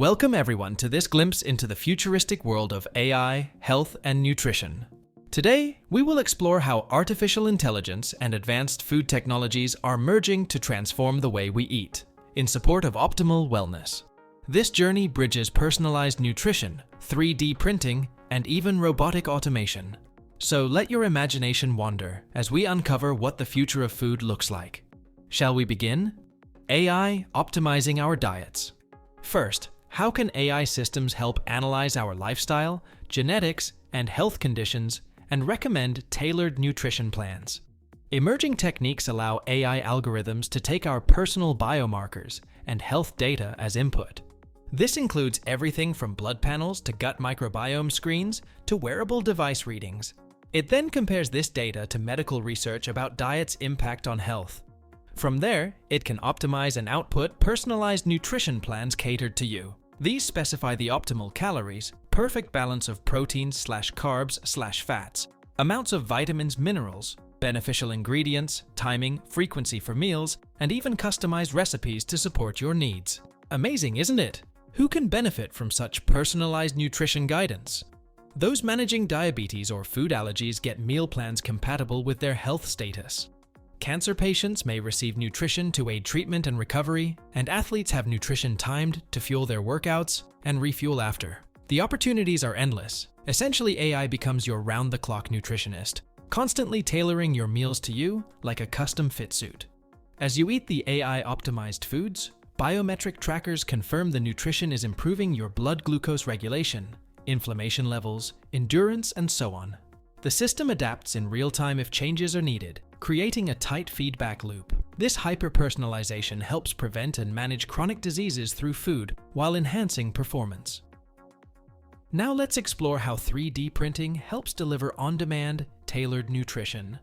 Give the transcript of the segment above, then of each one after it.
Welcome everyone to this glimpse into the futuristic world of AI, health, and nutrition. Today, we will explore how artificial intelligence and advanced food technologies are merging to transform the way we eat, in support of optimal wellness. This journey bridges personalized nutrition, 3D printing, and even robotic automation. So let your imagination wander as we uncover what the future of food looks like. Shall we begin? AI optimizing our diets. First, how can AI systems help analyze our lifestyle, genetics, and health conditions and recommend tailored nutrition plans? Emerging techniques allow AI algorithms to take our personal biomarkers and health data as input. This includes everything from blood panels to gut microbiome screens to wearable device readings. It then compares this data to medical research about diet's impact on health. From there, it can optimize and output personalized nutrition plans catered to you. These specify the optimal calories, perfect balance of proteins/carbs/fats, amounts of vitamins, minerals, beneficial ingredients, timing, frequency for meals, and even customized recipes to support your needs. Amazing, isn't it? Who can benefit from such personalized nutrition guidance? Those managing diabetes or food allergies get meal plans compatible with their health status. Cancer patients may receive nutrition to aid treatment and recovery, and athletes have nutrition timed to fuel their workouts and refuel after. The opportunities are endless. Essentially, AI becomes your round-the-clock nutritionist, constantly tailoring your meals to you like a custom fit suit. As you eat the AI-optimized foods, biometric trackers confirm the nutrition is improving your blood glucose regulation, inflammation levels, endurance, and so on. The system adapts in real time if changes are needed, creating a tight feedback loop. This hyper-personalization helps prevent and manage chronic diseases through food while enhancing performance. Now let's explore how 3D printing helps deliver on-demand, tailored nutrition.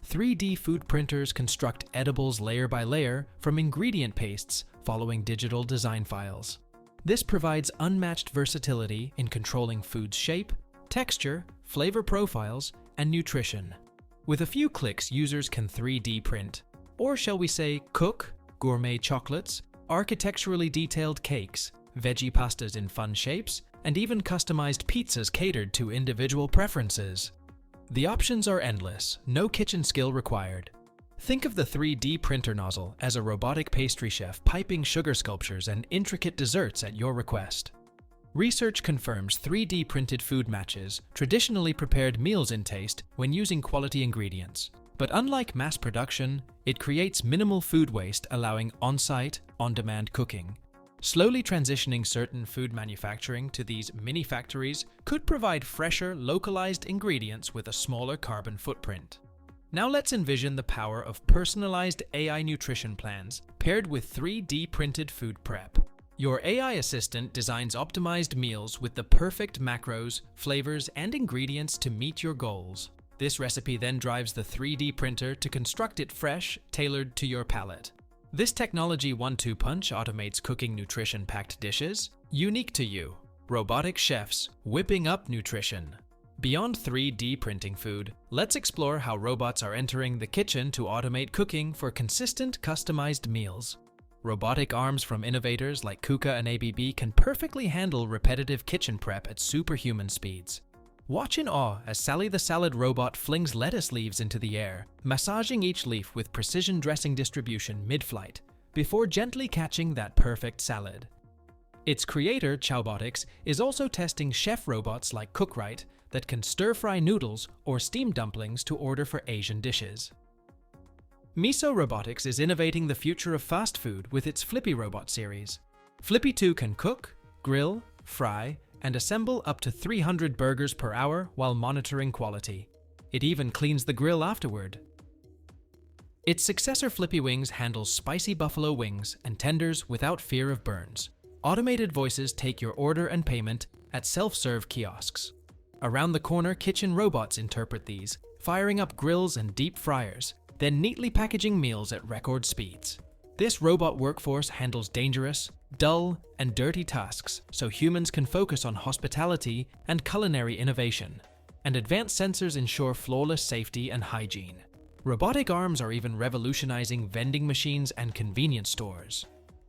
3D food printers construct edibles layer by layer from ingredient pastes following digital design files. This provides unmatched versatility in controlling food's shape, texture, flavor profiles, and nutrition. With a few clicks, users can 3D print, or shall we say cook, gourmet chocolates, architecturally detailed cakes, veggie pastas in fun shapes, and even customized pizzas catered to individual preferences. The options are endless, no kitchen skill required. Think of the 3D printer nozzle as a robotic pastry chef piping sugar sculptures and intricate desserts at your request. Research confirms 3D printed food matches traditionally prepared meals in taste when using quality ingredients. But unlike mass production, it creates minimal food waste, allowing on-site, on-demand cooking. Slowly transitioning certain food manufacturing to these mini-factories could provide fresher, localized ingredients with a smaller carbon footprint. Now let's envision the power of personalized AI nutrition plans paired with 3D printed food prep. Your AI assistant designs optimized meals with the perfect macros, flavors, and ingredients to meet your goals. This recipe then drives the 3D printer to construct it fresh, tailored to your palate. This technology one-two punch automates cooking nutrition-packed dishes, unique to you. Robotic chefs whipping up nutrition. Beyond 3D printing food, let's explore how robots are entering the kitchen to automate cooking for consistent, customized meals. Robotic arms from innovators like KUKA and ABB can perfectly handle repetitive kitchen prep at superhuman speeds. Watch in awe as Sally the salad robot flings lettuce leaves into the air, massaging each leaf with precision dressing distribution mid-flight, before gently catching that perfect salad. Its creator, Chowbotics, is also testing chef robots like Cookrite that can stir-fry noodles or steam dumplings to order for Asian dishes. Miso Robotics is innovating the future of fast food with its Flippy Robot series. Flippy 2 can cook, grill, fry, and assemble up to 300 burgers per hour while monitoring quality. It even cleans the grill afterward. Its successor Flippy Wings handles spicy buffalo wings and tenders without fear of burns. Automated voices take your order and payment at self-serve kiosks. Around the corner, kitchen robots interpret these, firing up grills and deep fryers, then neatly packaging meals at record speeds. This robot workforce handles dangerous, dull, and dirty tasks so humans can focus on hospitality and culinary innovation, and advanced sensors ensure flawless safety and hygiene. Robotic arms are even revolutionizing vending machines and convenience stores.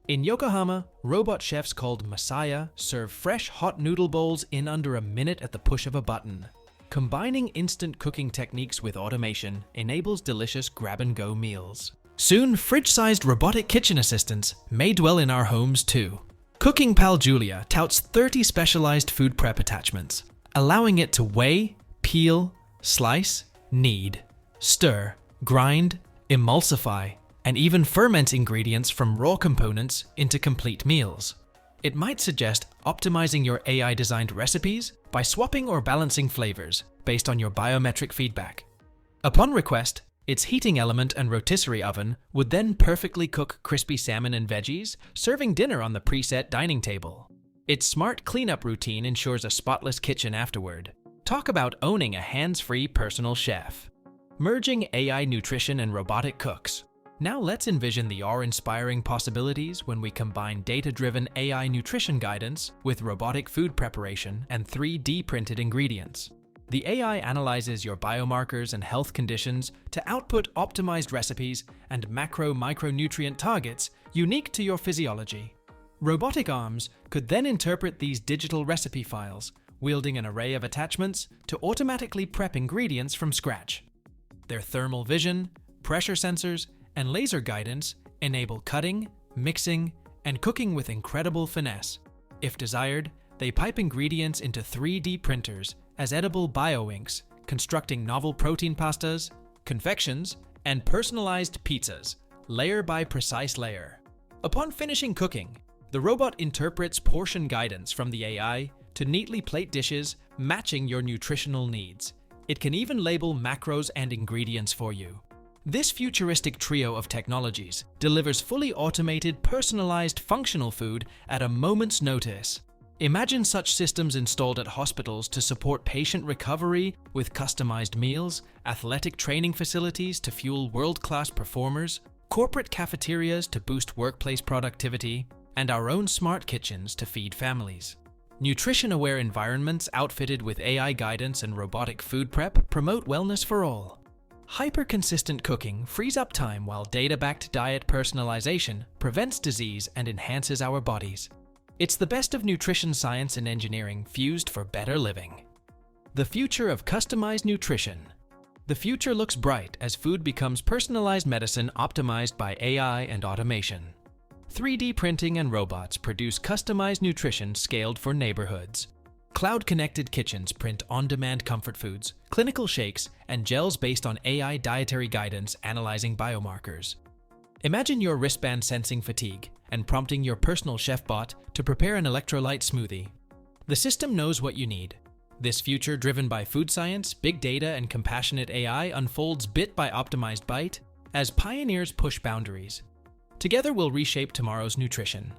In Yokohama, robot chefs called Masaya serve fresh hot noodle bowls in under a minute at the push of a button. Combining instant cooking techniques with automation enables delicious grab-and-go meals. Soon, fridge-sized robotic kitchen assistants may dwell in our homes too. Cooking Pal Julia touts 30 specialized food prep attachments, allowing it to weigh, peel, slice, knead, stir, grind, emulsify, and even ferment ingredients from raw components into complete meals. It might suggest optimizing your AI-designed recipes by swapping or balancing flavors based on your biometric feedback. Upon request, its heating element and rotisserie oven would then perfectly cook crispy salmon and veggies, serving dinner on the preset dining table. Its smart cleanup routine ensures a spotless kitchen afterward. Talk about owning a hands-free personal chef. Merging AI nutrition and robotic cooks. Now let's envision the awe-inspiring possibilities when we combine data-driven AI nutrition guidance with robotic food preparation and 3D printed ingredients. The AI analyzes your biomarkers and health conditions to output optimized recipes and macro-micronutrient targets unique to your physiology. Robotic arms could then interpret these digital recipe files, wielding an array of attachments to automatically prep ingredients from scratch. Their thermal vision, pressure sensors, and laser guidance enable cutting, mixing, and cooking with incredible finesse. If desired, they pipe ingredients into 3D printers as edible bioinks, constructing novel protein pastas, confections, and personalized pizzas, layer by precise layer. Upon finishing cooking, the robot interprets portion guidance from the AI to neatly plate dishes matching your nutritional needs. It can even label macros and ingredients for you. This futuristic trio of technologies delivers fully automated, personalized, functional food at a moment's notice. Imagine such systems installed at hospitals to support patient recovery with customized meals, athletic training facilities to fuel world-class performers, corporate cafeterias to boost workplace productivity, and our own smart kitchens to feed families. Nutrition-aware environments outfitted with AI guidance and robotic food prep promote wellness for all. Hyper-consistent cooking frees up time while data-backed diet personalization prevents disease and enhances our bodies. It's the best of nutrition science and engineering fused for better living. The future of customized nutrition. The future looks bright as food becomes personalized medicine optimized by AI and automation. 3D printing and robots produce customized nutrition scaled for neighborhoods. Cloud-connected kitchens print on-demand comfort foods, clinical shakes, and gels based on AI dietary guidance analyzing biomarkers. Imagine your wristband sensing fatigue and prompting your personal chef bot to prepare an electrolyte smoothie. The system knows what you need. This future, driven by food science, big data, and compassionate AI, unfolds bit by optimized bite as pioneers push boundaries. Together we'll reshape tomorrow's nutrition.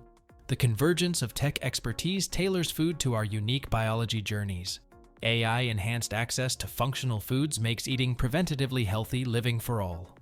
The convergence of tech expertise tailors food to our unique biology journeys. AI-enhanced access to functional foods makes eating preventatively healthy living for all.